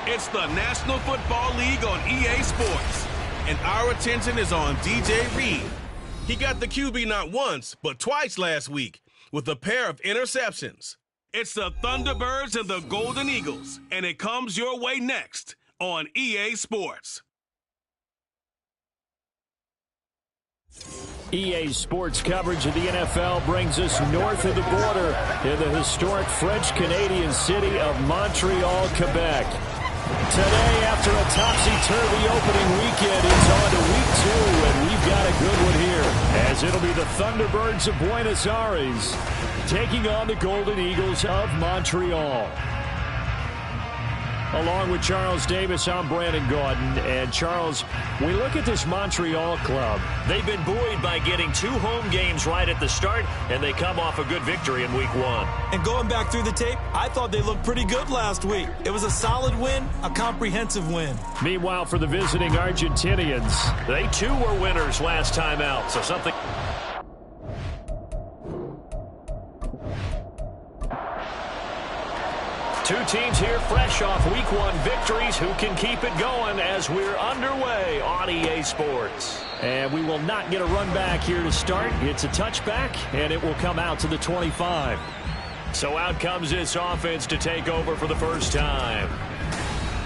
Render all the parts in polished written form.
It's the National Football League on EA Sports, and our attention is on DJ Reed. He got the QB not once, but twice last week with a pair of interceptions. It's the Thunderbirds and the Golden Eagles, and it comes your way next on EA Sports. EA Sports coverage of the NFL brings us north of the border in the historic French-Canadian city of Montreal, Quebec. Today, after a topsy-turvy opening weekend, it's on to week 2, and we've got a good one here, as it'll be the Thunderbirds of Buenos Aires taking on the Golden Eagles of Montreal. Along with Charles Davis, I'm Brandon Gaudin. And Charles, we look at this Montreal club. They've been buoyed by getting 2 home games right at the start, and they come off a good victory in week 1. And going back through the tape, I thought they looked pretty good last week. It was a solid win, a comprehensive win. Meanwhile, for the visiting Argentinians, they too were winners last time out, so something... Two teams here fresh off week 1 victories. Who can keep it going as we're underway on EA Sports? And we will not get a run back here to start. It's a touchback, and it will come out to the 25. So out comes this offense to take over for the first time.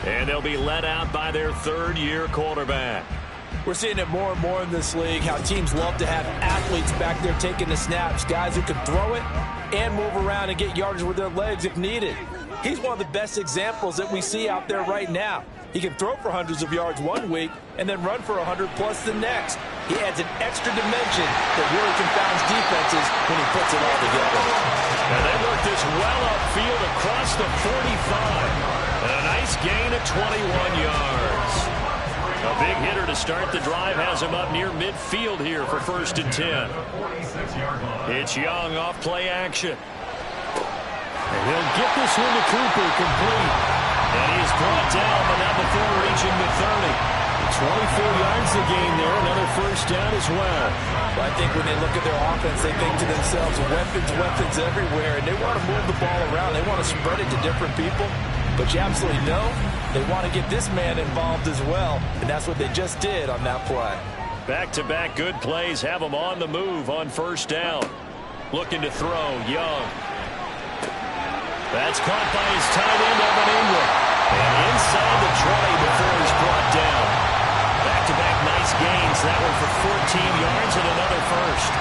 And they'll be led out by their third-year quarterback. We're seeing it more and more in this league, how teams love to have athletes back there taking the snaps, guys who can throw it and move around and get yardage with their legs if needed. He's one of the best examples that we see out there right now. He can throw for hundreds of yards one week and then run for 100-plus the next. He adds an extra dimension that really confounds defenses when he puts it all together. And they work this well upfield across the 45. And a nice gain of 21 yards. A big hitter to start the drive has him up near midfield here for 1st and 10. It's Young off play action. And he'll get this one to Cooper complete. And he is brought down, but not before reaching the 30. 24 yards to gain there. Another first down as well. I think when they look at their offense, they think to themselves, weapons everywhere, and they want to move the ball around. They want to spread it to different people. But you absolutely know they want to get this man involved as well, and that's what they just did on that play. Back-to-back good plays have them on the move on first down. Looking to throw, Young. That's caught by his tight end, Evan Ingram. And inside the 20 before he's brought down. Back-to-back nice gains. That one for 14 yards and another first.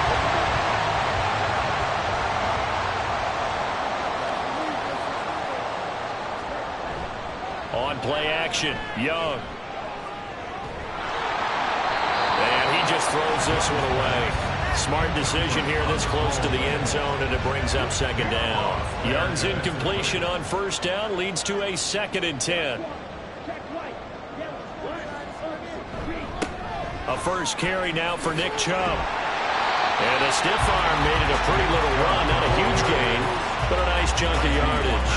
On play action, Young. And he just throws this one away. Smart decision here this close to the end zone, and it brings up 2nd down. Young's incompletion on first down leads to a 2nd and 10. A first carry now for Nick Chubb. And a stiff arm made it a pretty little run. Not a huge gain, but a nice chunk of yardage.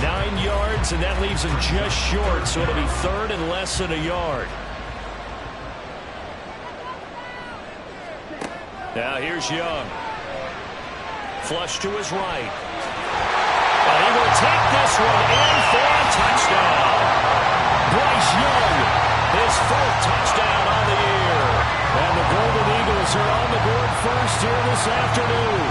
9 yards, and that leaves him just short, so it'll be 3rd and less than a yard. Now here's Young. Flush to his right. And he will take this one in for a touchdown. Bryce Young, his 4th touchdown on the year. And the Golden Eagles are on the board first here this afternoon.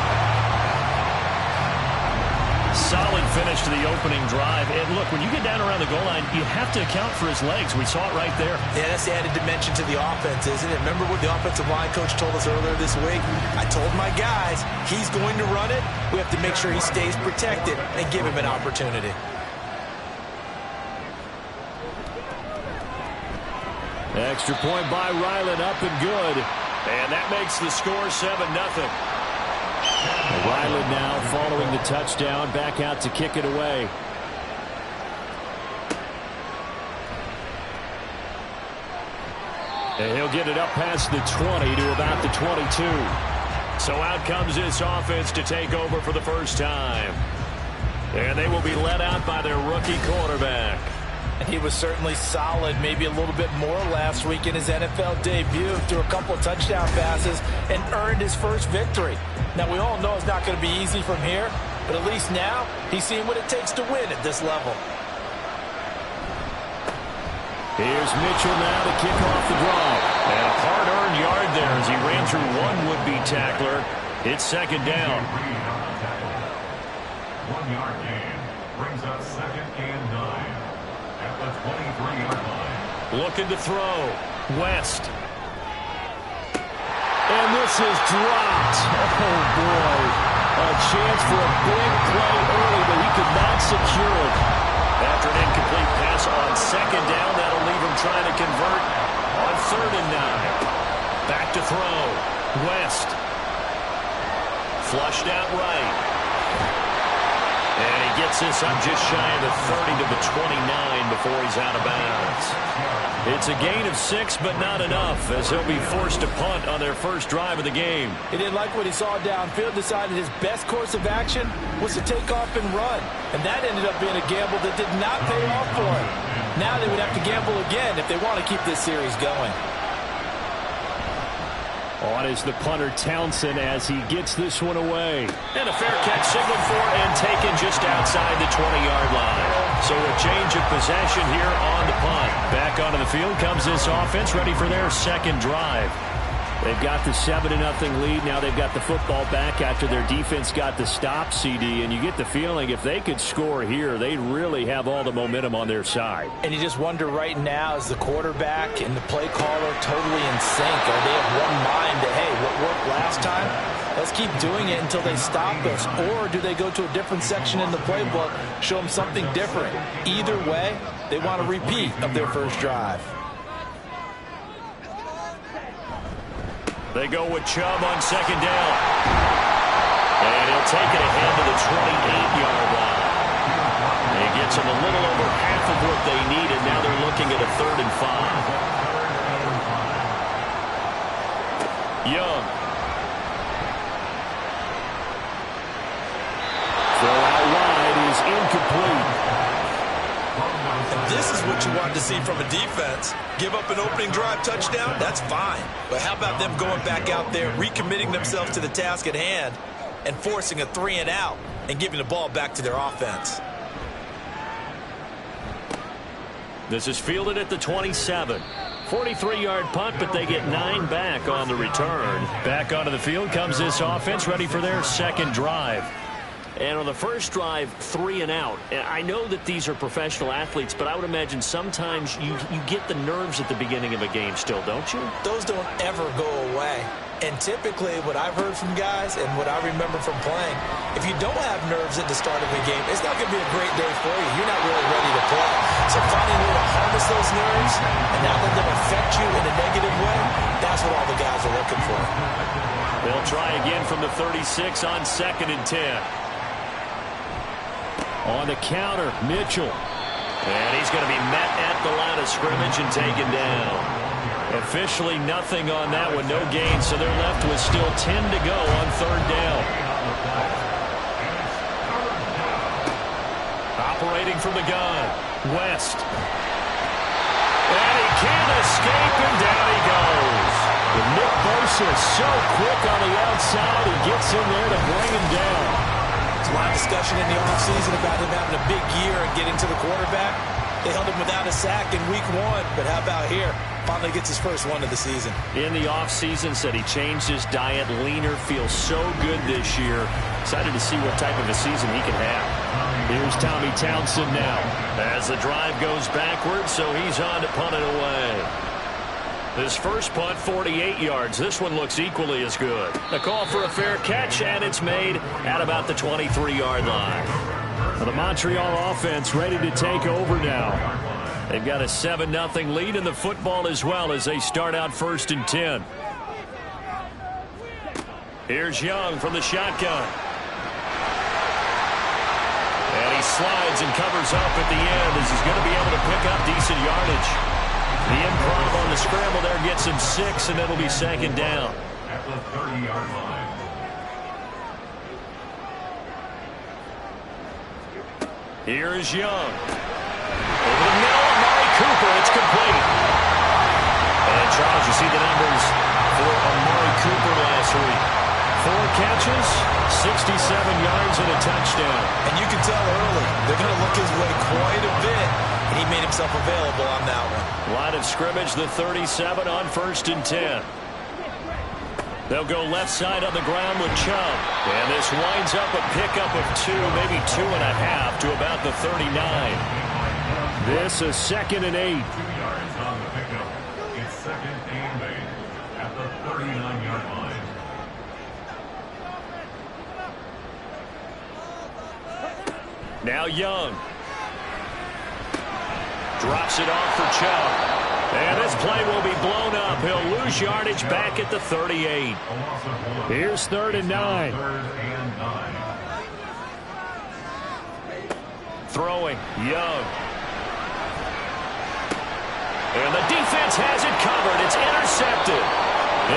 Solid finish to the opening drive. And look, when you get down around the goal line, you have to account for his legs. We saw it right there. Yeah, that's the added dimension to the offense, isn't it? Remember what the offensive line coach told us earlier this week? I told my guys, he's going to run it. We have to make sure he stays protected and give him an opportunity. Extra point by Ryland, up and good. And that makes the score 7-0. Ryland now following the touchdown, back out to kick it away. And he'll get it up past the 20 to about the 22. So out comes this offense to take over for the first time. And they will be led out by their rookie quarterback. He was certainly solid, maybe a little bit more last week in his NFL debut. Threw a couple of touchdown passes and earned his first victory. Now, we all know it's not going to be easy from here, but at least now he's seeing what it takes to win at this level. Here's Mitchell now to kick off the drive. And a hard-earned yard there as he ran through one would-be tackler. It's second down. 1 yard gain brings up 2nd and 9 at the 23-yard line. Looking to throw. West. And this is dropped. Oh, boy. A chance for a big play early, but he could not secure it. After an incomplete pass on second down, that'll leave him trying to convert on 3rd and 9. Back to throw. West. Flushed out right. And he gets this up just shy of the 30 to the 29 before he's out of bounds. It's a gain of 6, but not enough, as he'll be forced to punt on their first drive of the game. He didn't like what he saw downfield, decided his best course of action was to take off and run. And that ended up being a gamble that did not pay off for him. Now they would have to gamble again if they want to keep this series going. On is the punter Townsend as he gets this one away. And a fair catch signaled for and taken just outside the 20-yard line. So a change of possession here on the punt. Back onto the field comes this offense, ready for their second drive. They've got the 7-0 lead. Now they've got the football back after their defense got the stop, CD. And you get the feeling if they could score here, they really have all the momentum on their side. And you just wonder right now, is the quarterback and the play caller totally in sync? Are they of one mind that, hey, what worked last time? Let's keep doing it until they stop us. Or do they go to a different section in the playbook, show them something different? Either way, they want a repeat of their first drive. They go with Chubb on second down. And he'll take it ahead to the 28-yard line. It gets them a little over half of what they needed. Now they're looking at a 3rd and 5. Young. Throw out wide is incomplete. This is what you want to see from a defense. Give up an opening drive touchdown, that's fine. But how about them going back out there, recommitting themselves to the task at hand, and forcing a 3-and-out and giving the ball back to their offense? This is fielded at the 27. 43-yard punt, but they get 9 back on the return. Back onto the field comes this offense, ready for their second drive. And on the first drive, 3-and-out. I know that these are professional athletes, but I would imagine sometimes you get the nerves at the beginning of a game still, don't you? Those don't ever go away. And typically what I've heard from guys and what I remember from playing, if you don't have nerves at the start of a game, it's not going to be a great day for you. You're not really ready to play. So finding a way to harness those nerves and not let them affect you in a negative way, that's what all the guys are looking for. They'll try again from the 36 on 2nd and 10. On the counter, Mitchell. And he's going to be met at the line of scrimmage and taken down. Officially nothing on that one, no gain, so they're left with still 10 to go on 3rd down. Operating from the gun, West. And he can't escape, and down he goes. And Nick Bosa so quick on the outside, he gets in there to bring him down. There's a lot of discussion in the offseason about him having a big year and getting to the quarterback. They held him without a sack in week 1, but how about here? Finally gets his first one of the season. In the offseason, said he changed his diet, leaner, feels so good this year. Excited to see what type of a season he can have. Here's Tommy Townsend now. As the drive goes backwards, so he's on to punt it away. His first punt, 48 yards. This one looks equally as good. A call for a fair catch, and it's made at about the 23-yard line. Well, the Montreal offense ready to take over now. They've got a 7-0 lead in the football as well as they start out 1st and 10. Here's Young from the shotgun. And he slides and covers up at the end as he's going to be able to pick up decent yardage. The improv on the scramble there gets him 6, and it'll be 2nd down. At the 30-yard line. Here is Young. Over the middle, Amari Cooper, it's complete. And Charles, you see the numbers for Amari Cooper last week. 4 catches, 67 yards, and a touchdown. And you can tell early, they're going to look his way quite a bit. And he made himself yourself available on that one. Line of scrimmage, the 37 on 1st and 10. They'll go left side on the ground with Chubb. And this winds up a pickup of 2, maybe 2.5 to about the 39. This is 2nd and 8. 2 yards on the pickup. It's 2nd and 8 at the 39-yard line. Now Young. Drops it off for Chubb. And this play will be blown up. He'll lose yardage back at the 38. Here's 3rd and 9. Throwing, Young. And the defense has it covered. It's intercepted.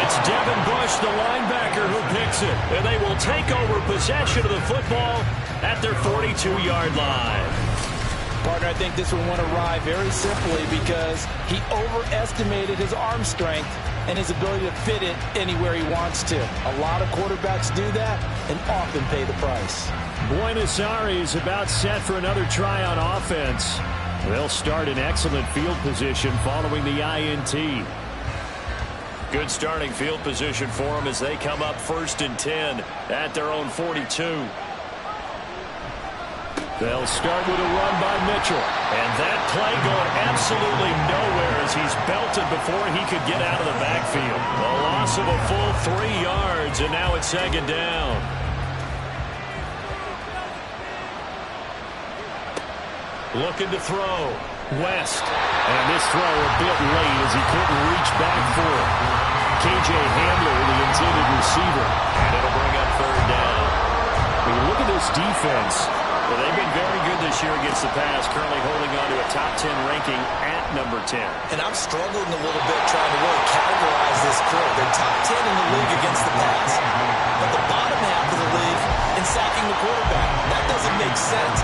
It's Devin Bush, the linebacker, who picks it. And they will take over possession of the football at their 42-yard line. Partner, I think this one went awry very simply because he overestimated his arm strength and his ability to fit it anywhere he wants to. A lot of quarterbacks do that and often pay the price. Buenos Aires about set for another try on offense. They'll start in excellent field position following the INT. Good starting field position for them as they come up 1st and 10 at their own 42. They'll start with a run by Mitchell. And that play going absolutely nowhere as he's belted before he could get out of the backfield. A loss of a full 3 yards, and now it's 2nd down. Looking to throw. West. And this throw a bit late as he couldn't reach back for it. KJ Hamler, the intended receiver. And it'll bring up 3rd down. When you look at this defense, well, they've been very good this year against the pass, currently holding on to a top 10 ranking at number 10. And I'm struggling a little bit trying to really categorize this crew. They're top 10 in the league against the pass, but the bottom half of the league in sacking the quarterback. That doesn't make sense.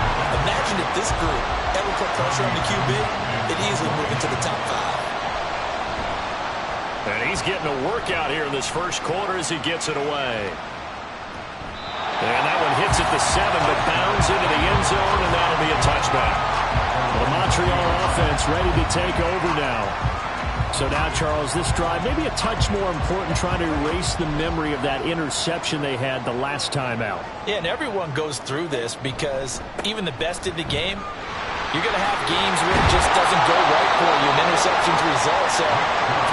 Imagine if this group ever put pressure on the QB, it'd easily move into the top 5. And he's getting a workout here in this first quarter as he gets it away. And that one hits at the 7, but bounds into the end zone, and that'll be a touchback. The Montreal offense ready to take over now. So now, Charles, this drive maybe a touch more important, trying to erase the memory of that interception they had the last time out. Yeah, and everyone goes through this because even the best in the game, you're going to have games where it just doesn't go right for you, and interceptions result. So,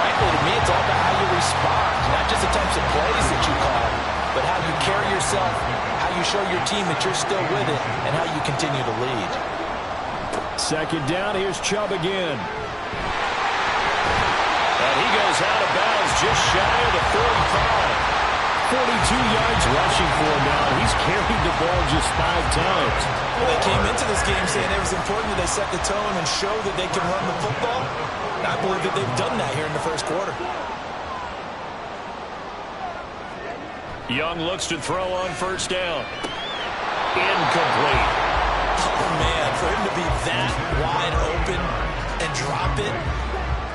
frankly, to me, it's all about how you respond, not just the types of plays that you call, but how you carry yourself, how you show your team that you're still with it, and how you continue to lead. 2nd down, here's Chubb again. And he goes out of bounds just shy of the 45. 42 yards rushing for him now. He's carried the ball just 5 times. Well, they came into this game saying it was important that they set the tone and show that they can run the football. And I believe that they've done that here in the first quarter. Young looks to throw on 1st down. Incomplete. Oh, man, for him to be that wide open and drop it.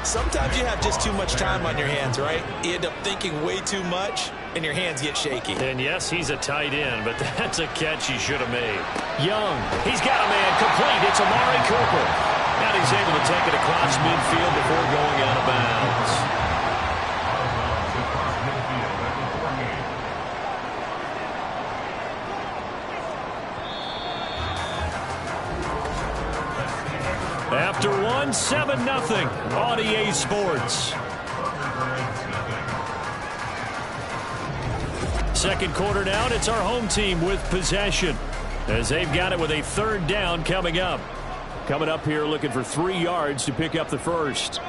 Sometimes you have just too much time on your hands, right? You end up thinking way too much, and your hands get shaky. And yes, he's a tight end, but that's a catch he should have made. Young. He's got a man complete. It's Amari Cooper. And he's able to take it across midfield before going out of bounds. After 7-0 on EA Sports. 2nd quarter now, and it's our home team with possession as they've got it with a 3rd down coming up. Coming up here looking for 3 yards to pick up the first.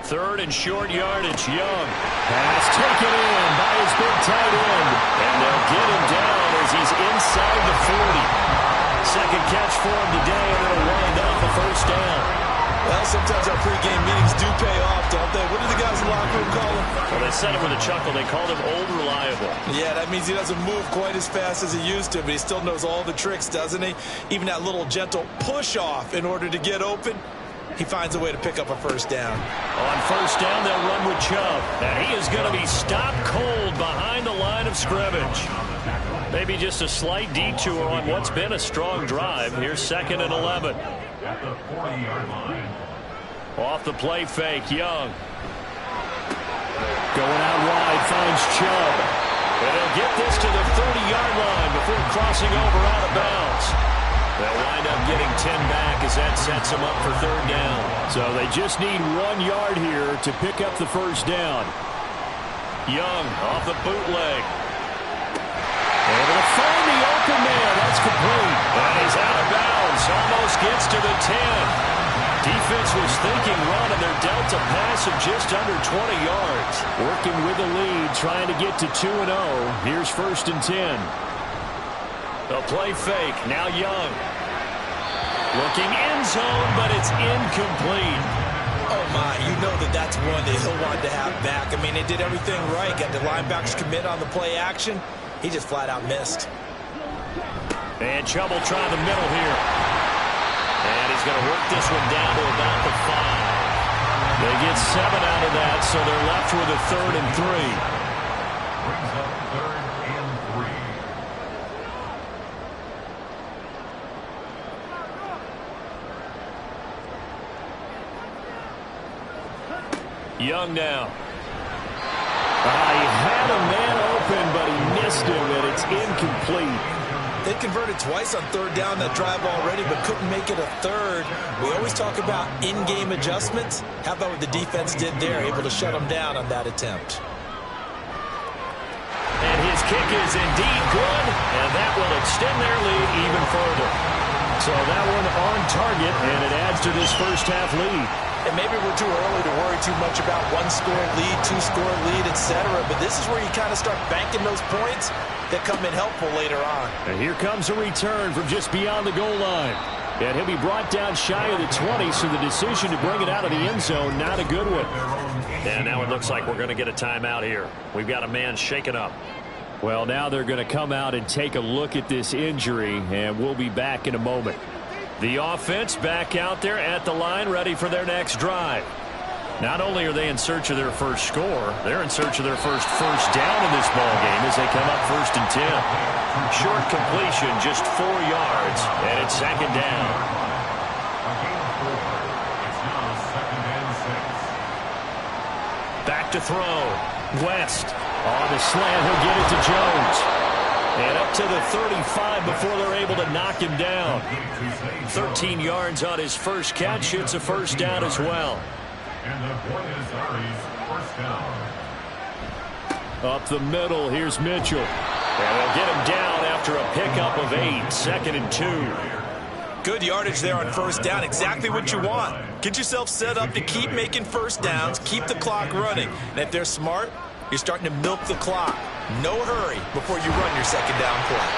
3rd and short yardage, Young. Pass taken in by his big tight end. And they'll get him down as he's inside the 40. 2nd catch for him today, and it'll wind up a 1st down. Well, sometimes our pregame meetings do pay off, don't they? What did the guys in the locker room call him? Well, they said it with a chuckle. They called him Old Reliable. Yeah, that means he doesn't move quite as fast as he used to, but he still knows all the tricks, doesn't he? Even that little gentle push-off in order to get open, he finds a way to pick up a 1st down. On 1st down, they'll run with Chubb. And he is going to be stopped cold behind the line of scrimmage. Maybe just a slight detour on what's been a strong drive. Here's 2nd and 11. At the 40-yard line. Off the play fake, Young. Going out wide, finds Chubb. And he'll get this to the 30-yard line before crossing over out of bounds. They'll wind up getting 10 back as that sets them up for 3rd down. So they just need 1 yard here to pick up the first down. Young off the bootleg. Able to find the open man. That's complete. And he's out of bounds. Almost gets to the 10. Defense was thinking run, and they're dealt a pass of just under 20 yards. Working with the lead, trying to get to 2-0. Here's 1st and 10. The play fake. Now Young. Looking end zone, but it's incomplete. Oh, my. You know that's one that he'll want to have back. I mean, they did everything right. Got the linebackers commit on the play action. He just flat out missed. And Chubb will try the middle here. And he's going to work this one down to about the 5. They get 7 out of that, so they're left with a 3rd and 3. Brings up 3rd and 3. Young now. He had a man open, but he missed him, and it's incomplete. They converted twice on 3rd down that drive already, but couldn't make it a 3rd. We always talk about in-game adjustments. How about what the defense did there, able to shut them down on that attempt. And his kick is indeed good, and that will extend their lead even further. So that one on target, and it adds to this first half lead. And maybe we're too early to worry too much about 1-score lead, 2-score lead, etc. But this is where you kind of start banking those points that come in helpful later on. And here comes a return from just beyond the goal line. And he'll be brought down shy of the 20, so the decision to bring it out of the end zone, not a good one. And now it looks like we're going to get a timeout here. We've got a man shaken up. Well, now they're going to come out and take a look at this injury, and we'll be back in a moment. The offense back out there at the line, ready for their next drive. Not only are they in search of their first score, they're in search of their first down in this ball game as they come up 1st and 10. Short completion, just 4 yards, and it's 2nd down. A gain of 4. It's now 2nd and 6. Back to throw. West. On the slant, he'll get it to Jones. And up to the 35 before they're able to knock him down. 13 yards on his first catch. It's a 1st down as well. And the Buenos Aires 1st down. Up the middle, here's Mitchell. And they'll get him down after a pickup of 8. 2nd and 2. Good yardage there on 1st down. Exactly what you want. Get yourself set up to keep making 1st downs, keep the clock running. And if they're smart, you're starting to milk the clock. No hurry before you run your 2nd down play.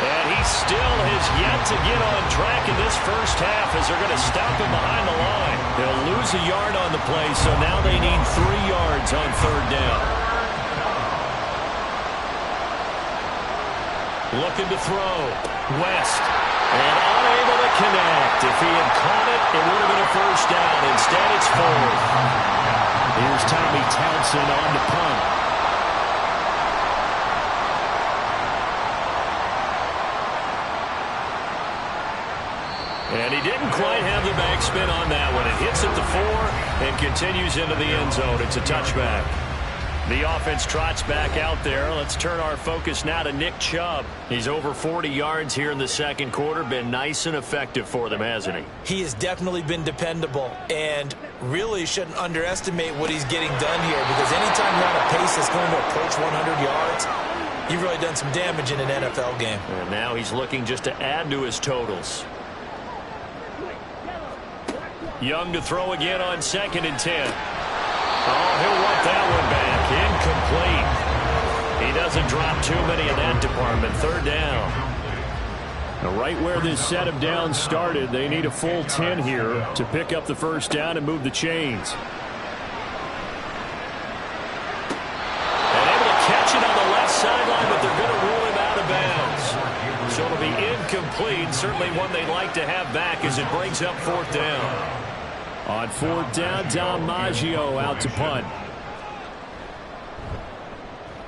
And he still has yet to get on track in this first half as they're going to stop him behind the line. They'll lose a yard on the play, so now they need 3 yards on 3rd down. Looking to throw. West. And unable to connect. If he had caught it, it would have been a 1st down. Instead, it's 4th. Here's Tommy Townsend on the punt. And he didn't quite have the backspin on that one. It hits at the 4 and continues into the end zone. It's a touchback. The offense trots back out there. Let's turn our focus now to Nick Chubb. He's over 40 yards here in the 2nd quarter. Been nice and effective for them, hasn't he? He has definitely been dependable, and really shouldn't underestimate what he's getting done here, because anytime you're on a pace that's going to approach 100 yards, you've really done some damage in an NFL game. And now he's looking just to add to his totals. Young to throw again on 2nd and 10. Oh, he'll want that one back. Incomplete. He doesn't drop too many in that department. 3rd down. Now, right where this set of downs started, they need a full 10 here to pick up the 1st down and move the chains. And able to catch it on the left sideline, but they're going to rule him out of bounds. So it'll be incomplete. Certainly one they'd like to have back as it brings up 4th down. On 4th down, Dom Maggio out to punt.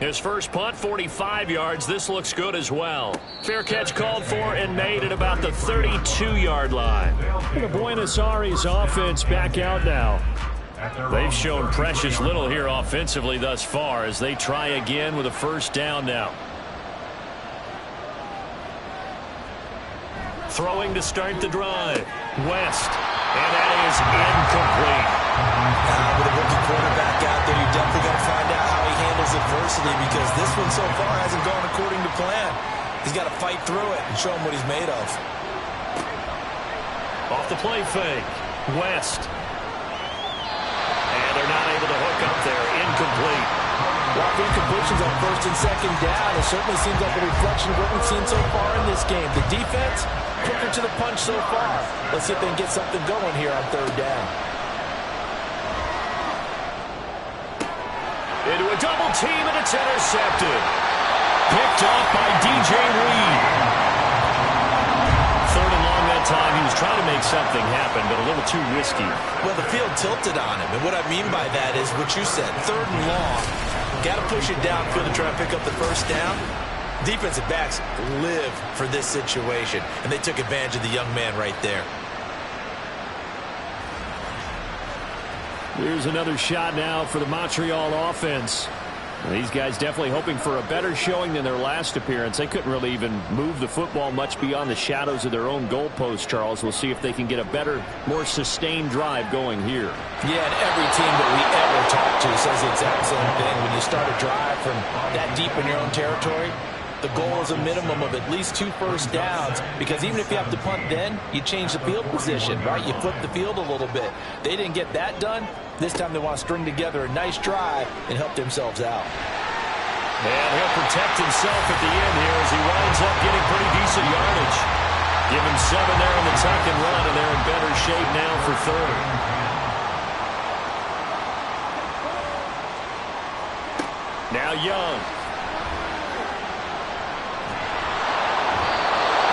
His first punt, 45 yards. This looks good as well. Fair catch called for and made at about the 32-yard line. The Buenos Aires offense back out now. They've shown precious little here offensively thus far as they try again with a first down now. Throwing to start the drive. West. And that is incomplete. With a rookie quarterback out there, you definitely got to find out how he handles adversity, because this one so far hasn't gone according to plan. He's got to fight through it and show him what he's made of. Off the play fake. West. And they're not able to hook up there. Incomplete. A lot of incompletions on first and second down. It certainly seems like a reflection of what we've seen so far in this game. The defense, quicker to the punch so far. Let's see if they can get something going here on third down. Into a double team, and it's intercepted. Picked off by DJ Reed. Third and long that time. He was trying to make something happen, but a little too risky. Well, the field tilted on him, and what I mean by that is what you said. Third and long. Got to push it downfield to try and pick up the first down. Defensive backs live for this situation, and they took advantage of the young man right there. Here's another shot now for the Montreal offense. These guys definitely hoping for a better showing than their last appearance. They couldn't really even move the football much beyond the shadows of their own goalpost, Charles. We'll see if they can get a better, more sustained drive going here. Yeah, and every team that we ever talk to says the exact same thing. When you start a drive from that deep in your own territory, the goal is a minimum of at least 2 first downs, because even if you have to punt then, you change the field position, right? You flip the field a little bit. They didn't get that done. This time they want to string together a nice drive and help themselves out. And he'll protect himself at the end here as he winds up getting pretty decent yardage. Give him 7 there in the tuck and run, and they're in better shape now for third. Now Young.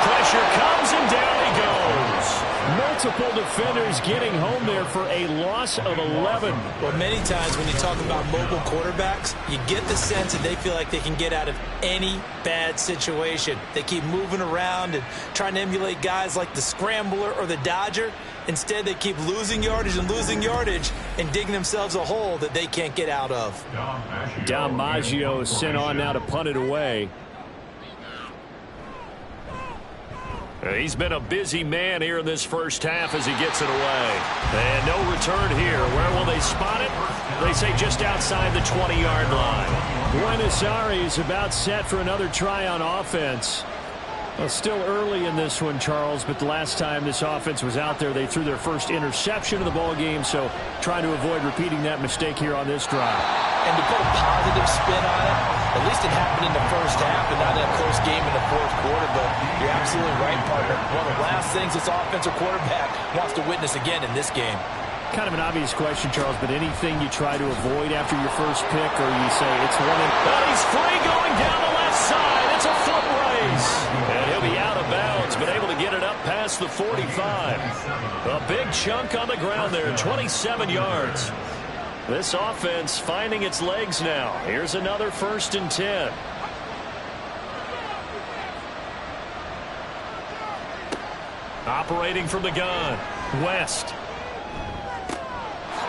Pressure comes, and down he goes. Multiple defenders getting home there for a loss of 11. Well, many times when you talk about mobile quarterbacks, you get the sense that they feel like they can get out of any bad situation. They keep moving around and trying to emulate guys like the Scrambler or the Dodger. Instead, they keep losing yardage and digging themselves a hole that they can't get out of. Dom Maggio sent on now to punt it away. He's been a busy man here in this first half as he gets it away. And no return here. Where will they spot it? They say just outside the 20-yard line. Buenos Aires about set for another try on offense. Well, still early in this one, Charles, but the last time this offense was out there, they threw their first interception of the ball game, so trying to avoid repeating that mistake here on this drive. And to put a positive spin on it, at least it happened in the first half and not in a close game in the fourth quarter, but you're absolutely right, partner. One of the last things this offensive quarterback wants to witness again in this game. Kind of an obvious question, Charles, but anything you try to avoid after your first pick, or you say it's one and... But he's free going down the left side. It's a foot race. And he'll be out of bounds, but able to get it up past the 45. A big chunk on the ground there, 27 yards. This offense finding its legs now. Here's another 1st and 10. Operating from the gun. West.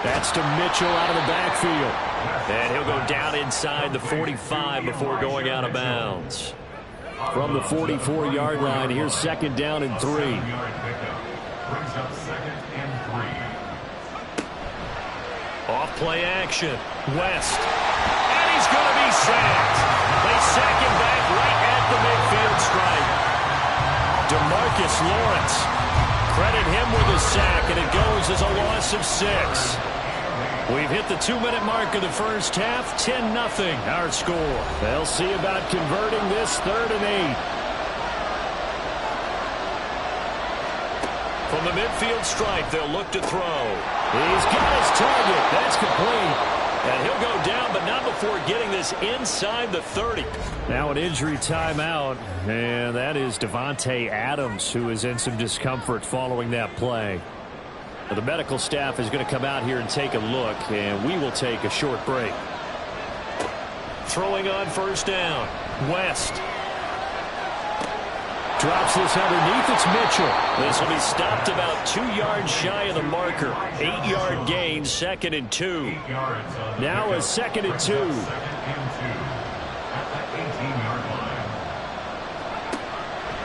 That's to Mitchell out of the backfield. And he'll go down inside the 45 before going out of bounds. From the 44-yard line, here's 2nd down and 3. Brings up 2nd and 3. Off play action. West. And he's going to be sacked. They sack him back right at the midfield stripe. DeMarcus Lawrence. Credit him with a sack, and it goes as a loss of 6. We've hit the 2-minute mark of the first half. 10-0 our score. They'll see about converting this 3rd and 8. From the midfield stripe, they'll look to throw. He's got his target. That's complete. And he'll go down, but not before getting this inside the 30. Now an injury timeout, and that is Devontae Adams, who is in some discomfort following that play. Well, the medical staff is going to come out here and take a look, and we will take a short break. Throwing on first down. West. Drops this underneath. It's Mitchell. This will be stopped about 2 yards shy of the marker. 8-yard gain, 2nd and 2. Now a 2nd and 2.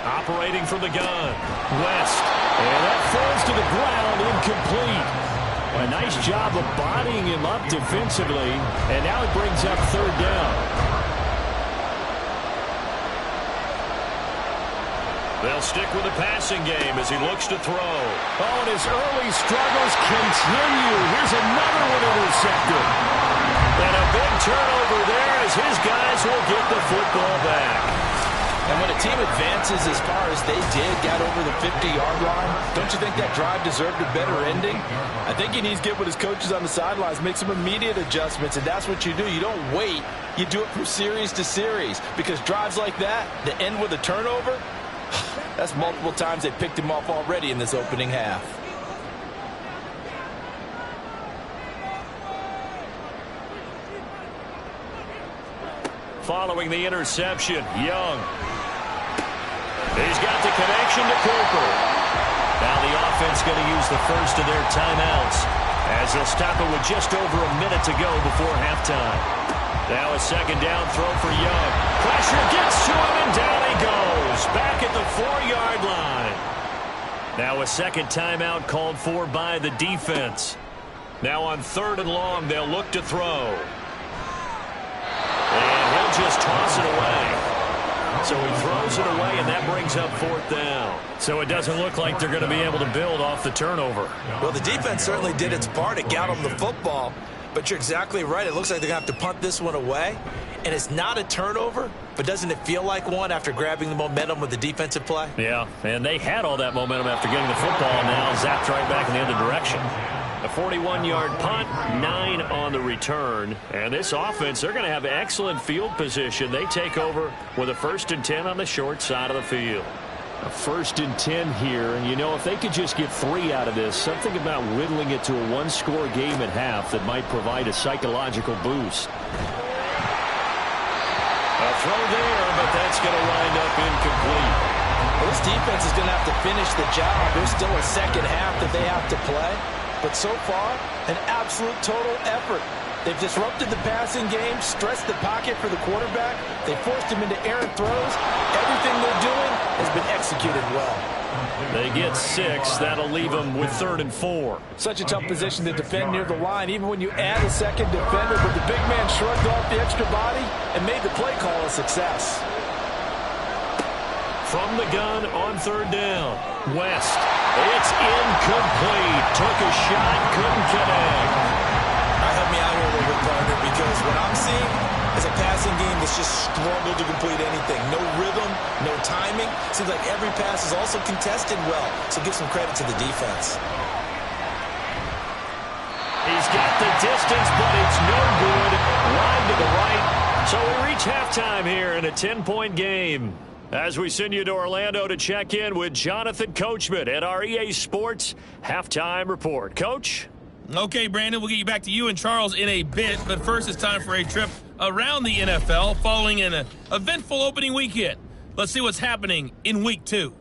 Operating from the gun. West. And that falls to the ground, incomplete. A nice job of bodying him up defensively. And now it brings up 3rd down. They'll stick with the passing game as he looks to throw. Oh, and his early struggles continue. Here's another one intercepted. And a big turnover there as his guys will get the football back. And when a team advances as far as they did, got over the 50-yard line, don't you think that drive deserved a better ending? I think he needs to get with his coaches on the sidelines, make some immediate adjustments, and that's what you do. You don't wait. You do it from series to series, because drives like that end with a turnover, that's multiple times they picked him off already in this opening half. Following the interception, Young. He's got the connection to Cooper. Now the offense going to use the first of their timeouts as they'll stop it with just over a minute to go before halftime. Now a 2nd down throw for Young. Pressure gets to him and down he goes. Back at the 4-yard line. Now a 2nd timeout called for by the defense. Now on 3rd and long, they'll look to throw. And he'll just toss it away. So he throws it away, and that brings up 4th down. So it doesn't look like they're going to be able to build off the turnover. Well, the defense certainly did its part. It got them the football. But you're exactly right. It looks like they're going to have to punt this one away. And it's not a turnover, but doesn't it feel like one after grabbing the momentum with the defensive play? Yeah, and they had all that momentum after getting the football, and now zapped right back in the other direction. A 41-yard punt, 9 on the return. And this offense, they're going to have excellent field position. They take over with a 1st and 10 on the short side of the field. A 1st and 10 here, and you know, if they could just get 3 out of this, something about whittling it to a 1-score game at half that might provide a psychological boost. A throw there, but that's going to wind up incomplete. Well, this defense is going to have to finish the job. There's still a 2nd half that they have to play. But so far, an absolute total effort. They've disrupted the passing game, stressed the pocket for the quarterback. They forced him into errant throws. Everything they're doing has been executed well. They get 6. That'll leave them with 3rd and 4. Such a tough position to defend near the line, even when you add a 2nd defender, but the big man shrugged off the extra body and made the play call a success. From the gun on 3rd down, West. It's incomplete. Took a shot, couldn't connect. Help me out here a little bit, partner, because what I'm seeing is a passing game that's just struggled to complete anything. No rhythm, no timing. Seems like every pass is also contested well, so give some credit to the defense. He's got the distance, but it's no good. Wide to the right. So we reach halftime here in a 10-point game. As we send you to Orlando to check in with Jonathan Coachman at our EA Sports Halftime Report. Coach? Okay, Brandon, we'll get you back to you and Charles in a bit, but first it's time for a trip around the NFL following an eventful opening weekend. Let's see what's happening in Week 2.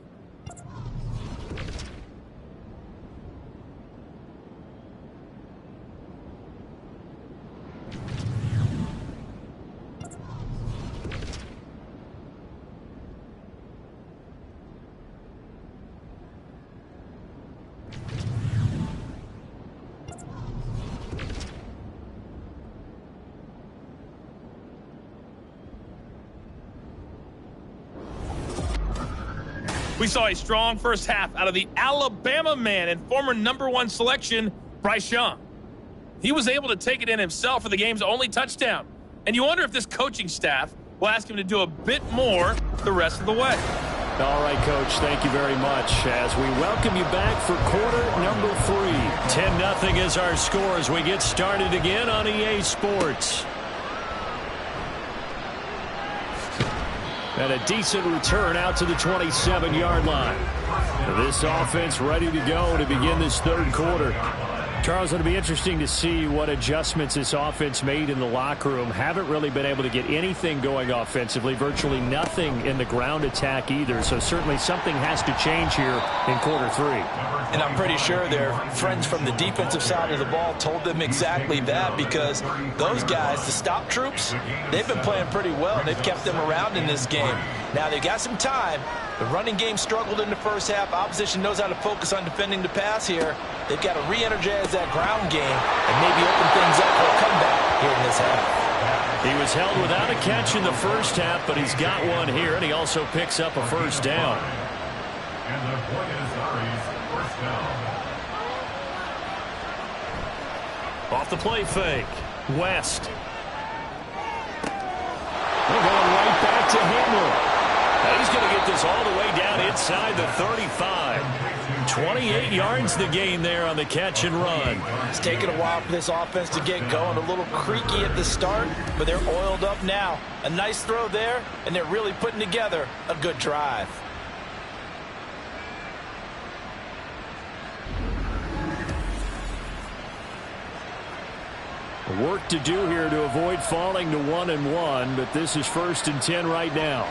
We saw a strong first half out of the Alabama man and former #1 selection, Bryce Young. He was able to take it in himself for the game's only touchdown. And you wonder if this coaching staff will ask him to do a bit more the rest of the way. All right, Coach, thank you very much as we welcome you back for quarter number 3. 10-0 is our score as we get started again on EA Sports. And a decent return out to the 27-yard line. This offense ready to go to begin this 3rd quarter. Charles, it'll be interesting to see what adjustments this offense made in the locker room. Haven't really been able to get anything going offensively, virtually nothing in the ground attack either. So certainly something has to change here in quarter 3. And I'm pretty sure their friends from the defensive side of the ball told them exactly that, because those guys, the stop troops, they've been playing pretty well. They've kept them around in this game. Now they've got some time. The running game struggled in the first half. Opposition knows how to focus on defending the pass here. They've got to re-energize that ground game and maybe open things up for a comeback here in this half. He was held without a catch in the first half, but he's got one here, and he also picks up a first down. And the Buenos Aires first down. Off the play fake. West. They're going right back to Hamler. He's going to get this all the way down inside the 35. 28 yards the gain there on the catch and run. It's taken a while for this offense to get going. A little creaky at the start, but they're oiled up now. A nice throw there, and they're really putting together a good drive. Work to do here to avoid falling to 1-1, but this is 1st and 10 right now.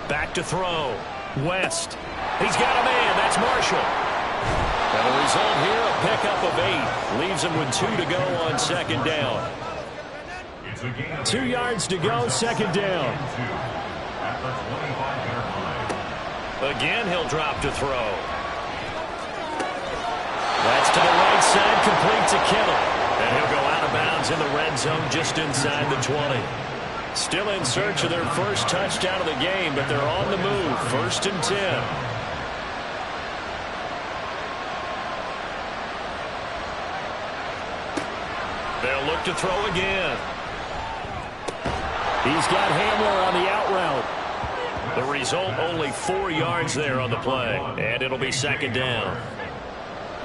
Back to throw. West. He's got a man. That's Marshall. And the result here, a pickup of 8. Leaves him with 2 to go on 2nd down. 2 yards to go, 2nd down. Again, he'll drop to throw. That's to the right side, complete to Kittle. And he'll go out of bounds in the red zone just inside the 20. Still in search of their first touchdown of the game, but they're on the move. 1st and 10. They'll look to throw again. He's got Hamler on the out route. The result, only 4 yards there on the play. And it'll be 2nd down.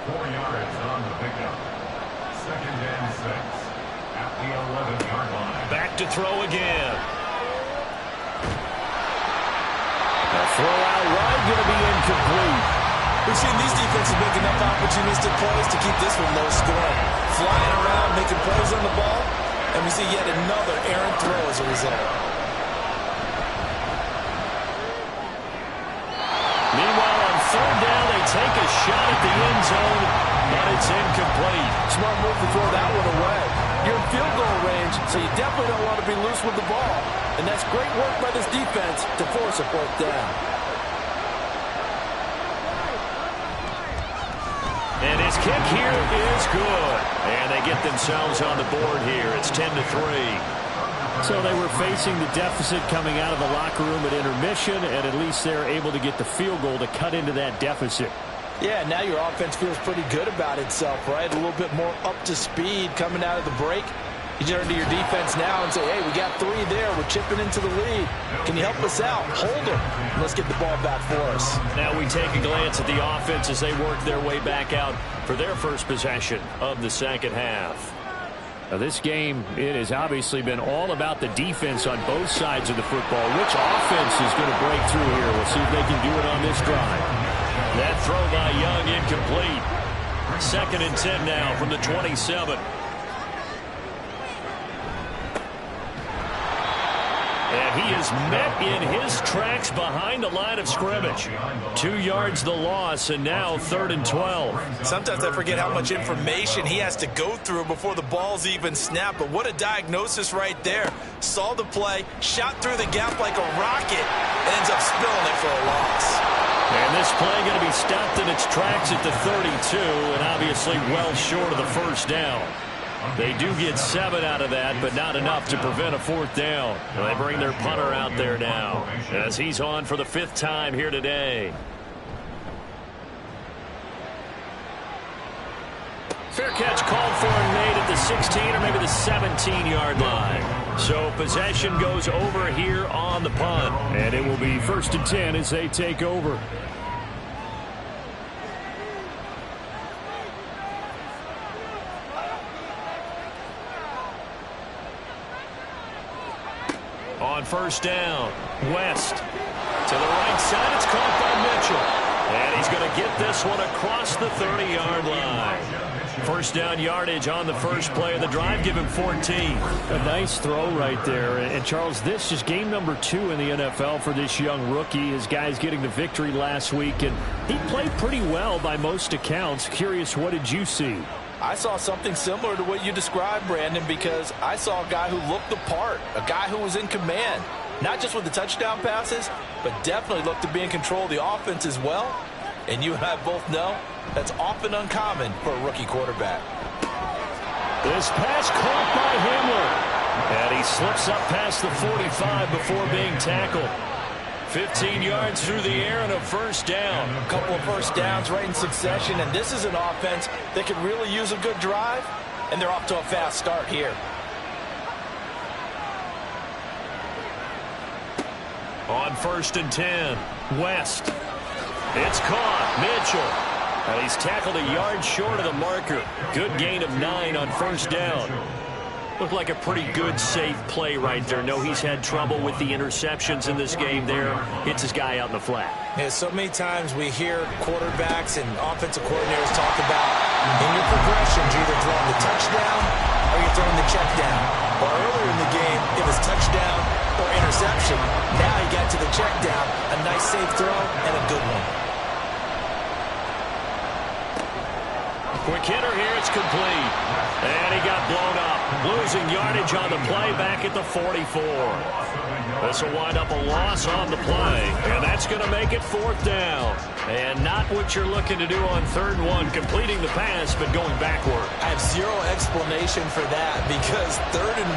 4 yards on the pickup. 2nd and 6 at the 11-yard line. Back to throw again. The throw out right, going to be incomplete. We've seen these defenses make enough opportunistic plays to keep this one low scoring. Flying around, making plays on the ball, and we see yet another errant throw as a result. Meanwhile, on 3rd down, they take a shot at the end zone, but it's incomplete. Smart move to throw that one away. You're in field goal range, so you definitely don't want to be loose with the ball. And that's great work by this defense to force a 4th down. And his kick here is good. And they get themselves on the board here. It's 10-3. So they were facing the deficit coming out of the locker room at intermission, and at least they're able to get the field goal to cut into that deficit. Yeah, now your offense feels pretty good about itself, right? A little bit more up to speed coming out of the break. You turn to your defense now and say, hey, we got 3 there. We're chipping into the lead. Can you help us out? Hold them. Let's get the ball back for us. Now we take a glance at the offense as they work their way back out for their first possession of the 2nd half. Now this game, it has obviously been all about the defense on both sides of the football. Which offense is going to break through here? We'll see if they can do it on this drive. That throw by Young incomplete. 2nd and 10 now from the 27. And he is met in his tracks behind the line of scrimmage. 2 yards the loss, and now 3rd and 12. Sometimes I forget how much information he has to go through before the ball's even snapped. But what a diagnosis right there. Saw the play, shot through the gap like a rocket, and ends up spilling it for a loss. And this play going to be stopped in its tracks at the 32, and obviously well short of the first down. They do get 7 out of that, but not enough to prevent a 4th down. And they bring their punter out there now as he's on for the 5th time here today. Fair catch called for and made at the 16 or maybe the 17-yard line. So possession goes over here on the punt. And it will be 1st and 10 as they take over. On 1st down, West. To the right side, it's caught by Mitchell. And he's going to get this one across the 30-yard line. First down yardage on the first play of the drive. Give him 14. A nice throw right there. And, Charles, this is game number 2 in the NFL for this young rookie. His guys getting the victory last week, and he played pretty well by most accounts. Curious, what did you see? I saw something similar to what you described, Brandon, because I saw a guy who looked the part, a guy who was in command, not just with the touchdown passes, but definitely looked to be in control of the offense as well. And you and I both know that's often uncommon for a rookie quarterback. This pass caught by Hamler. And he slips up past the 45 before being tackled. 15 yards through the air and a first down. A couple of first downs right in succession, and this is an offense that could really use a good drive, and they're off to a fast start here. On 1st and 10, West. It's caught. Mitchell. And he's tackled a yard short of the marker. Good gain of 9 on first down. Looked like a pretty good, safe play right there. No, he's had trouble with the interceptions in this game there. Hits his guy out in the flat. Yeah, so many times we hear quarterbacks and offensive coordinators talk about in your progressions, you're either throwing the touchdown or you're throwing the check down. Well, earlier in the game, it was touchdown or interception. Now he got to the check down. A nice, safe throw and a good one. Quick hitter here. It's complete. And he got blown up. Losing yardage on the play back at the 44. This will wind up a loss on the play. And that's going to make it 4th down. And not what you're looking to do on 3rd and 1. Completing the pass, but going backward. I have zero explanation for that because 3rd and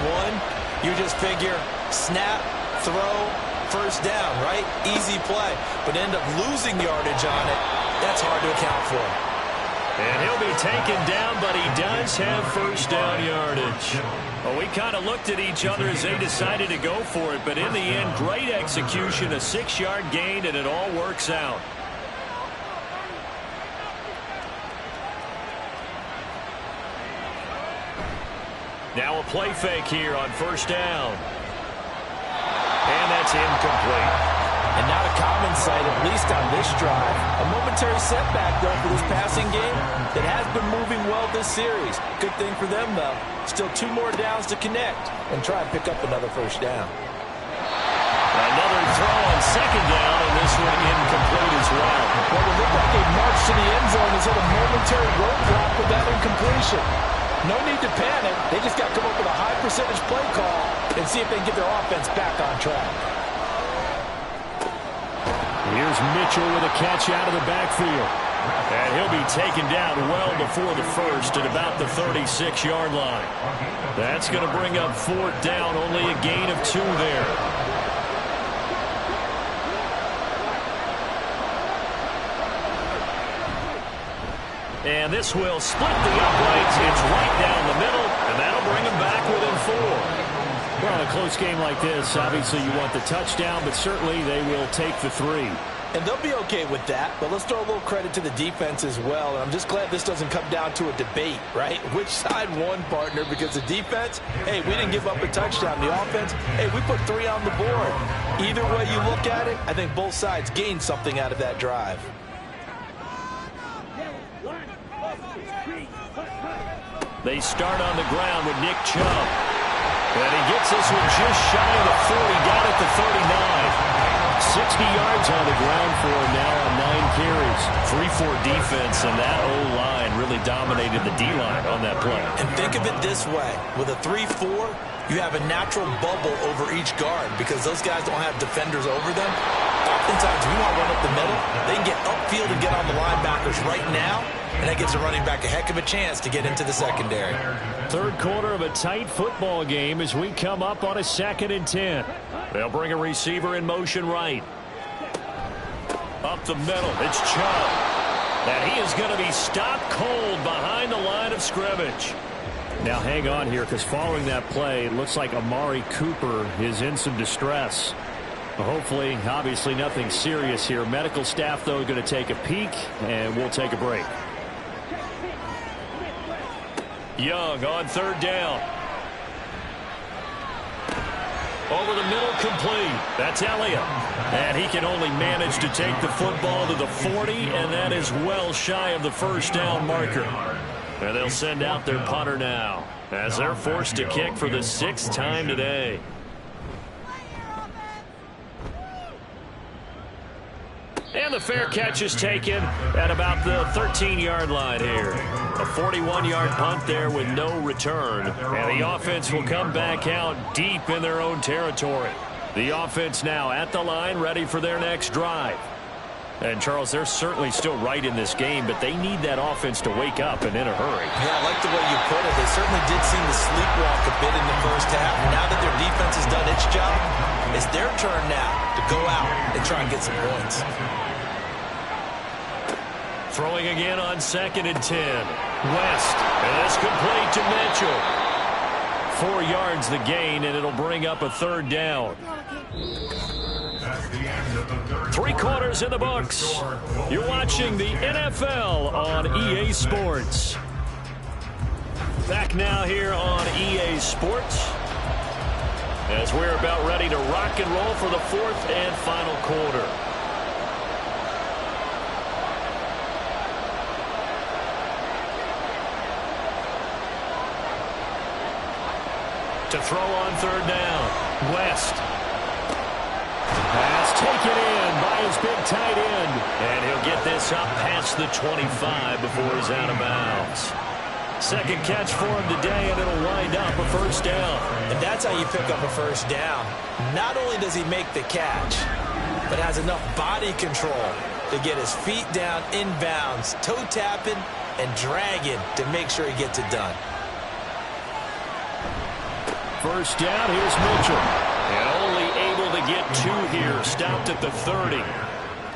1, you just figure snap, throw, first down, right? Easy play. But end up losing yardage on it. That's hard to account for. And he'll be taken down, but he does have first down yardage. Well, we kind of looked at each other as they decided to go for it, but in the end, great execution, a 6-yard gain, and it all works out. Now a play fake here on first down. And that's incomplete. And not a common sight, at least on this drive. A momentary setback, though, for this passing game that has been moving well this series. Good thing for them, though. Still 2 more downs to connect and try and pick up another first down. Another throw on 2nd down, and this one incomplete as well. Well, it looked like a march to the end zone has hit a momentary roadblock with that incompletion. No need to panic. They just got to come up with a high percentage play call and see if they can get their offense back on track. Here's Mitchell with a catch out of the backfield. And he'll be taken down well before the first at about the 36-yard line. That's going to bring up 4th down, only a gain of 2 there. And this will split the uprights. It's right down the middle, and that'll bring him back within 4. Well, in a close game like this, obviously you want the touchdown, but certainly they will take the 3. And they'll be okay with that, but let's throw a little credit to the defense as well. And I'm just glad this doesn't come down to a debate, right? Which side won, partner? Because the defense, hey, we didn't give up a touchdown. The offense, hey, we put 3 on the board. Either way you look at it, I think both sides gained something out of that drive. They start on the ground with Nick Chubb. And he gets this one just shy of the 40, down at the 39. 60 yards on the ground for him now on 9 carries. 3-4 defense, and that O-line really dominated the D-line on that play. And think of it this way. With a 3-4, you have a natural bubble over each guard because those guys don't have defenders over them. Oftentimes, we want to run up the middle. They can get upfield and get on the linebackers right now, and that gives a running back a heck of a chance to get into the secondary. 3rd quarter of a tight football game as we come up on a 2nd and 10. They'll bring a receiver in motion right. Up the middle, it's Chubb. And he is going to be stopped cold behind the line of scrimmage. Now hang on here, because following that play, it looks like Amari Cooper is in some distress. Hopefully, obviously nothing serious here. Medical staff, though, going to take a peek, and we'll take a break. Young on 3rd down. Over the middle, complete. That's Elliott. And he can only manage to take the football to the 40, and that is well shy of the first down marker. And they'll send out their punter now as they're forced to kick for the 6th time today. And the fair catch is taken at about the 13-yard line here. A 41-yard punt there with no return. And the offense will come back out deep in their own territory. The offense now at the line, ready for their next drive. And, Charles, they're certainly still right in this game, but they need that offense to wake up and in a hurry. Yeah, I like the way you put it. They certainly did seem to sleepwalk a bit in the first half. Now that their defense has done its job, it's their turn now to go out and try and get some points. Throwing again on 2nd and 10. West, and it's complete to Mitchell. 4 yards the gain, and it'll bring up a 3rd down. 3 quarters in the books. You're watching the NFL on EA Sports. Back now here on EA Sports as we're about ready to rock and roll for the 4th and final quarter. To throw on 3rd down. West. Pass taken in by his big tight end. And he'll get this up past the 25 before he's out of bounds. 2nd catch for him today, and it'll wind up a 1st down. And that's how you pick up a 1st down. Not only does he make the catch, but has enough body control to get his feet down inbounds, toe tapping and dragging to make sure he gets it done. 1st down, here's Mitchell. And only able to get 2 here, stopped at the 30.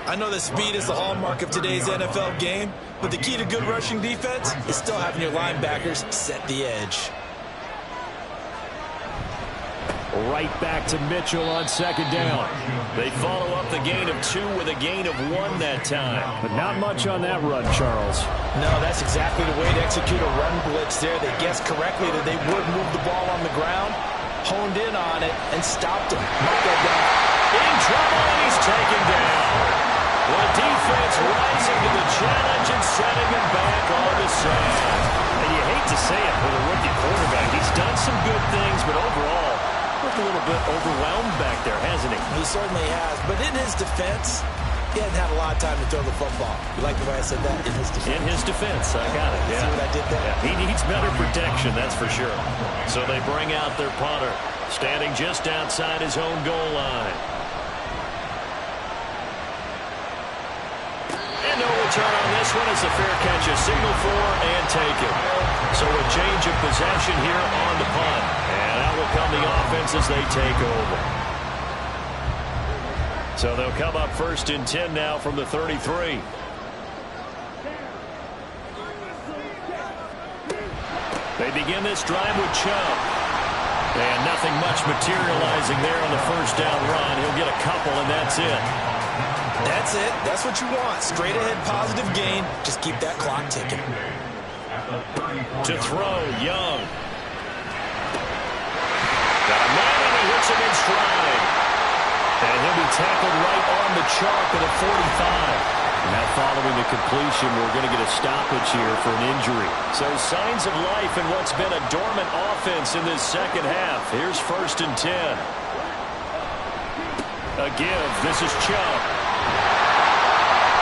I know that speed is the hallmark of today's NFL game, but the key to good rushing defense is still having your linebackers set the edge. Right back to Mitchell on 2nd down. They follow up the gain of 2 with a gain of 1 that time. But not much on that run, Charles. No, that's exactly the way to execute a run blitz there. They guessed correctly that they would move the ball on the ground, honed in on it, and stopped him. Mark that down. In trouble, and he's taken down. The defense rising to the challenge and setting him back on the side. And you hate to say it for the rookie quarterback. He's done some good things, but overall, looked a little bit overwhelmed back there, hasn't he? He certainly has. But in his defense, he hasn't had a lot of time to throw the football. You like the way I said that? In his defense. In his defense, I got it. Yeah. See what I did there? Yeah, he needs better protection, that's for sure. So they bring out their punter, standing just outside his own goal line. And no return on this one as the fair catch is signaled for and taken. So a change of possession here on the punt. And out will come the offense as they take over. So they'll come up 1st and 10 now from the 33. They begin this drive with Chubb. And nothing much materializing there on the 1st down run. He'll get a couple, and that's it. That's it. That's what you want. Straight ahead positive gain. Just keep that clock ticking. To throw, Young. Got a man, and he hits him in stride. And he'll be tackled right on the chalk at the 45. Now following the completion, we're going to get a stoppage here for an injury. So signs of life in what's been a dormant offense in this 2nd half. Here's 1st and 10. A give. This is Chubb.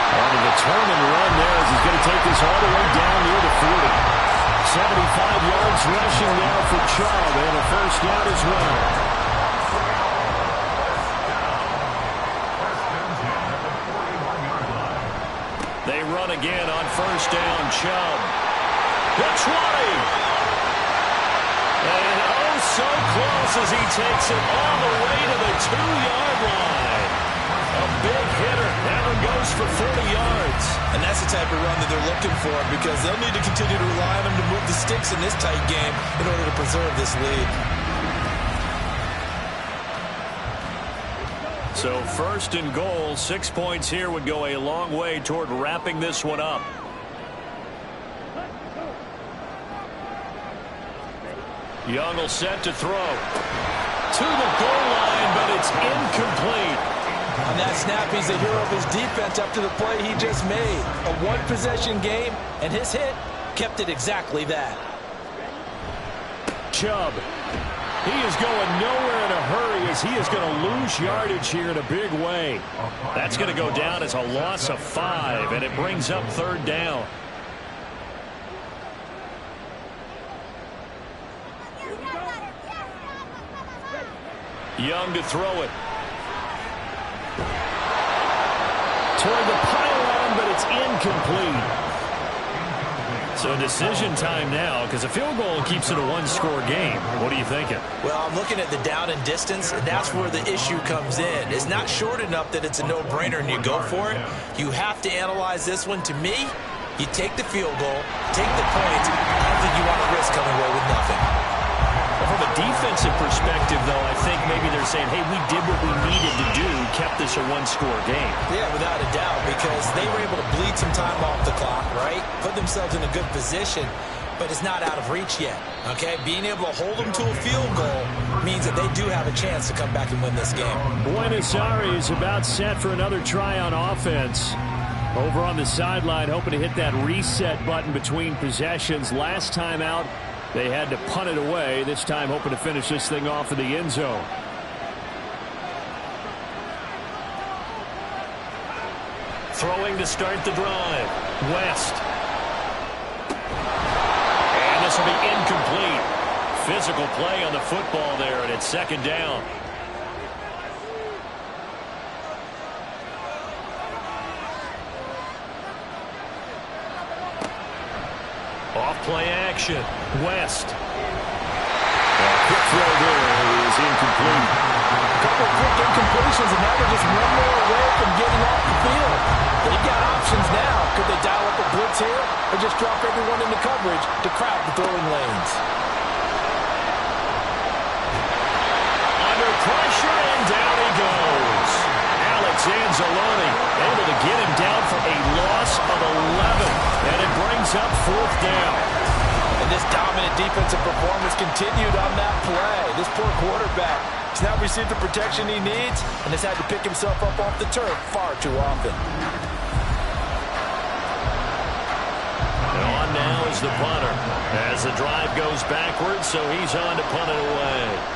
On a determined run there as he's going to take this all the way down near the 40. 75 yards rushing now for Chubb, and a 1st down as well. They run again on 1st down. Chubb. The 20. And oh, so close as he takes it all the way to the 2-yard line. A big hitter. That one goes for 40 yards. And that's the type of run that they're looking for because they'll need to continue to rely on him to move the sticks in this tight game in order to preserve this lead. So 1st and goal, 6 points here would go a long way toward wrapping this one up. Young will set to throw. to the goal line, but it's incomplete. On that snap, he's the hero of his defense up to the play he just made. A one-possession game, and his hit kept it exactly that. Chubb. He is going nowhere in a hurry as he is going to lose yardage here in a big way. That's going to go down as a loss of 5, and it brings up 3rd down. Young to throw it. Toward the pylon, but it's incomplete. So decision time now, because a field goal keeps it a one-score game. What are you thinking? Well, I'm looking at the down and distance, and that's where the issue comes in. It's not short enough that it's a no-brainer and you go for it. You have to analyze this one. To me, you take the field goal, take the points. I don't think you want to risk coming away with nothing. Well, from a defensive perspective, though, I think maybe they're saying, hey, we did what we needed to do, kept this a one-score game. Yeah, without a doubt, because they were able to bleed some time off the clock, right? Put themselves in a good position, but it's not out of reach yet, okay? Being able to hold them to a field goal means that they do have a chance to come back and win this game. Buenos Aires is about set for another try on offense. Over on the sideline, hoping to hit that reset button between possessions. Last time out, they had to punt it away. This time hoping to finish this thing off in the end zone. Throwing to start the drive. West. And this will be incomplete. Physical play on the football there, and it's 2nd down. Off-play action. West. Quick throw there is incomplete. A couple of quick incompletions, and now they're just one more away from getting off the field. They've got options now. Could they dial up a blitz here or just drop everyone into coverage to crowd the throwing lanes? Under pressure, and down he goes. Alex Anzalone able to get him down for a loss of 11, and it brings up 4th down. And this dominant defensive performance continued on that play. This poor quarterback has now received the protection he needs and has had to pick himself up off the turf far too often. And on now is the punter as the drive goes backwards, so he's on to punt it away.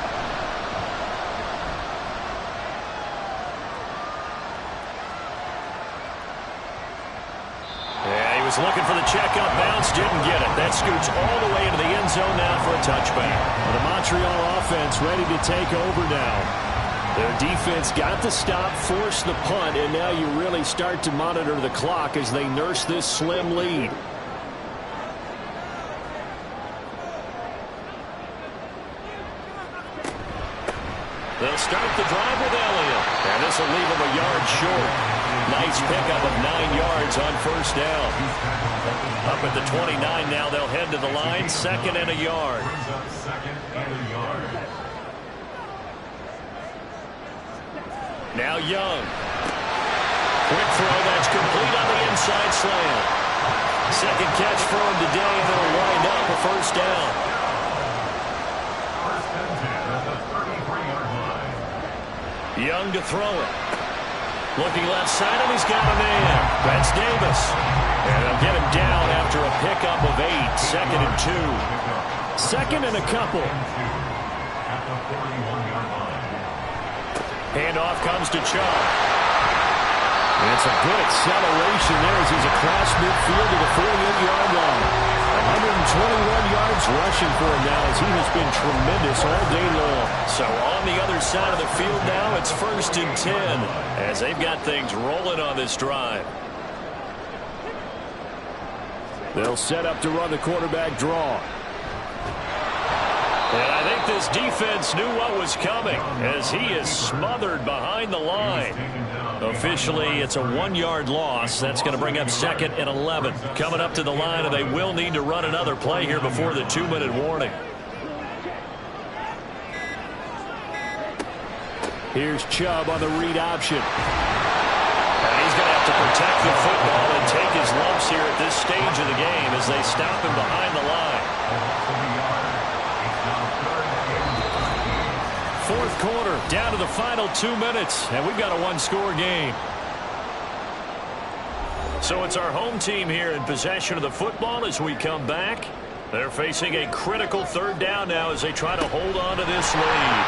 Looking for the checkup bounce, didn't get it. That scoots all the way into the end zone now for a touchback. The Montreal offense ready to take over now. Their defense got the stop, forced the punt, and now you really start to monitor the clock as they nurse this slim lead. They'll start the drive with Elliott, and this will leave him a yard short. Nice pickup of 9 yards on 1st down. Up at the 29 now, they'll head to the line, 2nd and a yard. Now Young. Quick throw, that's complete on the inside slant. 2nd catch for him today, and it'll wind up a 1st down. Young to throw it. Looking left side, and he's got a man. That's Davis. And they'll get him down after a pickup of 8. 2nd and 2. 2nd and a couple. Handoff comes to Chubb. And it's a good acceleration there as he's across midfield to the 48-yard line. 121 yards rushing for him now as he has been tremendous all day long. So on the other side of the field now, it's 1st and 10 as they've got things rolling on this drive. They'll set up to run the quarterback draw. And I think this defense knew what was coming as he is smothered behind the line. Officially, it's a 1-yard loss. That's going to bring up 2nd and 11. Coming up to the line, and they will need to run another play here before the 2-minute warning. Here's Chubb on the read option. And he's going to have to protect the football and take his lumps here at this stage of the game as they stop him behind the line. fourth quarter, down to the final 2 minutes, and we've got a one-score game. So it's our home team here in possession of the football as we come back. They're facing a critical third down now as they try to hold on to this lead.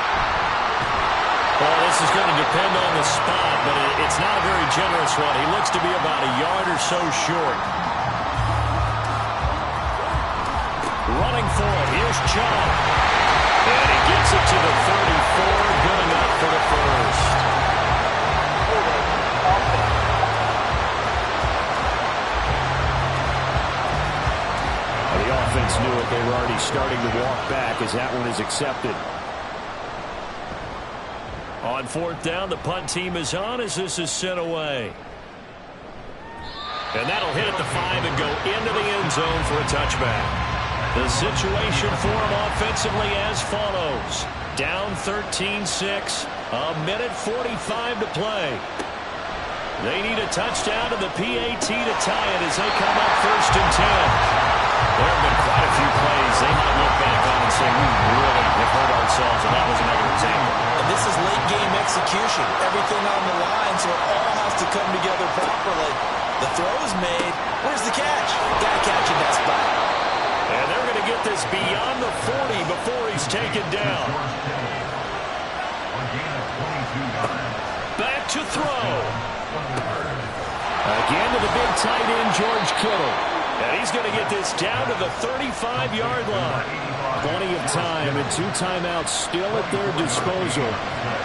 Well, this is going to depend on the spot, but it's not a very generous one. He looks to be about a yard or so short. Running for it. Here's Chubb. And he gets it to the 34. Good enough for the first. The offense knew it. They were already starting to walk back as that one is accepted. On fourth down, the punt team is on as this is sent away. And that'll hit at the 5 and go into the end zone for a touchback. The situation for them offensively as follows. Down 13-6, a minute 45 to play. They need a touchdown to the PAT to tie it as they come up first and 10. There have been quite a few plays they might look back on and say, we really have hurt ourselves, and that was another example. And this is late-game execution. Everything on the line, so it all has to come together properly. The throw is made. Where's the catch? Got to catch in that spot. And they're going to get this beyond the 40 before he's taken down. Back to throw. Again to the big tight end, George Kittle. And he's going to get this down to the 35-yard line. Plenty of time and 2 timeouts still at their disposal.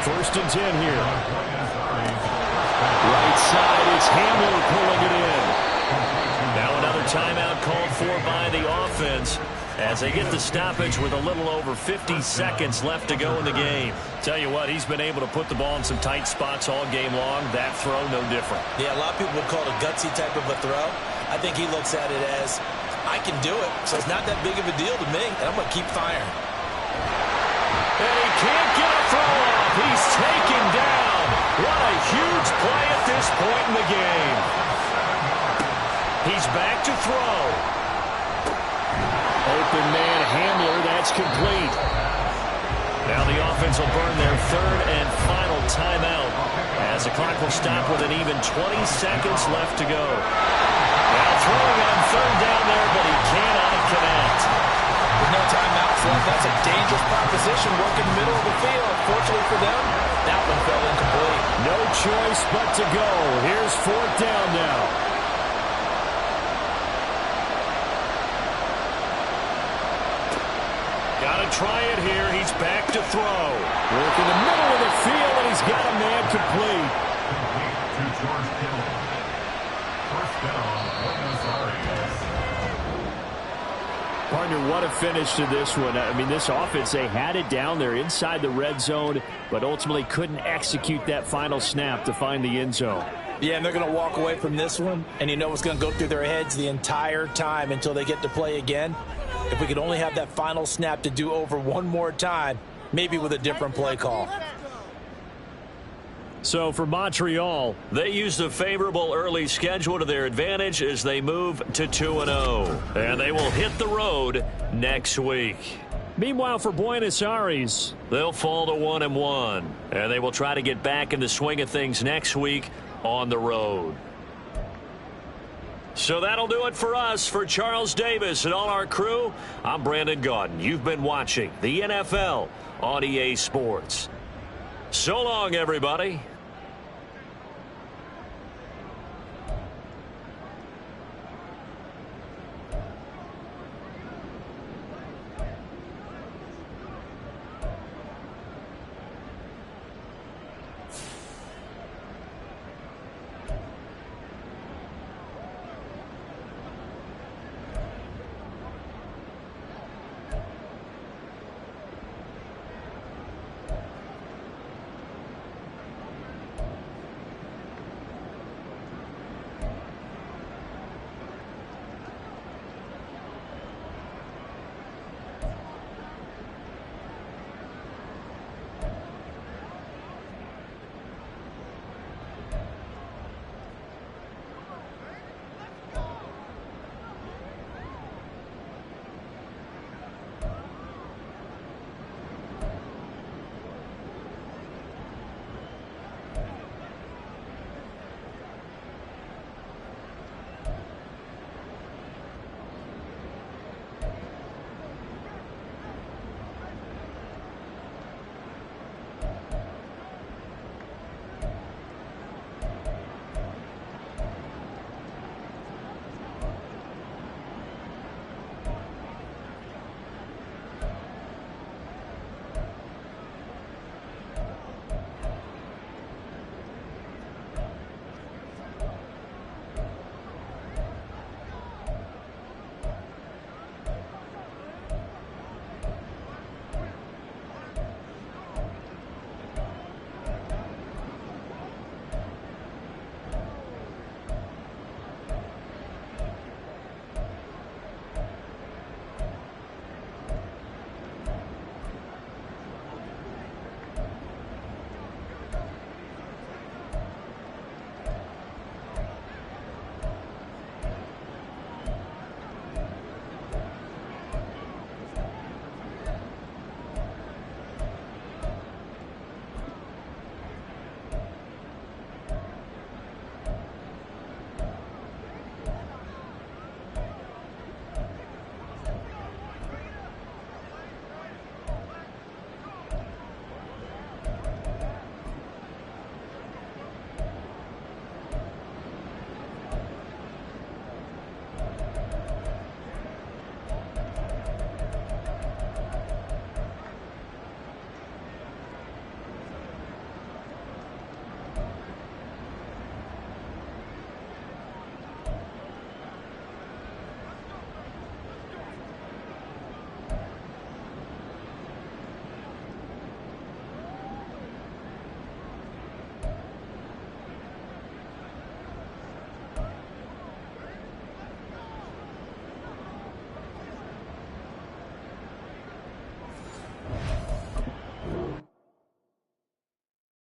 First and 10 here. Right side, it's Hamler pulling it in. Now another timeout called for by the offense as they get the stoppage with a little over 50 seconds left to go in the game. Tell you what, he's been able to put the ball in some tight spots all game long. That throw, no different. Yeah, a lot of people would call it a gutsy type of a throw. I think he looks at it as, I can do it, so it's not that big of a deal to me, and I'm going to keep firing. And he can't get a throw off. He's taken down. What a huge play at this point in the game. He's back to throw. Open man Hamler, that's complete. Now the offense will burn their third and final timeout as the clock will stop with an even 20 seconds left to go. Now throwing on third down there, but he cannot connect. With no timeouts left, that's a dangerous proposition working middle of the field. Fortunately for them, that one fell incomplete. No choice but to go. Here's fourth down now. Got to try it here. He's back to throw. Work in the middle of the field, and he's got a man complete. To George Kittle. First down, Buenos Aires. Partner, what a finish to this one. I mean, this offense, they had it down there inside the red zone, but ultimately couldn't execute that final snap to find the end zone. Yeah, and they're going to walk away from this one, and you know what's going to go through their heads the entire time until they get to play again. If we could only have that final snap to do over one more time, maybe with a different play call. So for Montreal, they used a favorable early schedule to their advantage as they move to 2-0. And they will hit the road next week. Meanwhile, for Buenos Aires, they'll fall to 1-1. And they will try to get back in the swing of things next week on the road. So that'll do it for us. For Charles Davis and all our crew, I'm Brandon Gaudin. You've been watching the NFL on EA Sports. So long, everybody.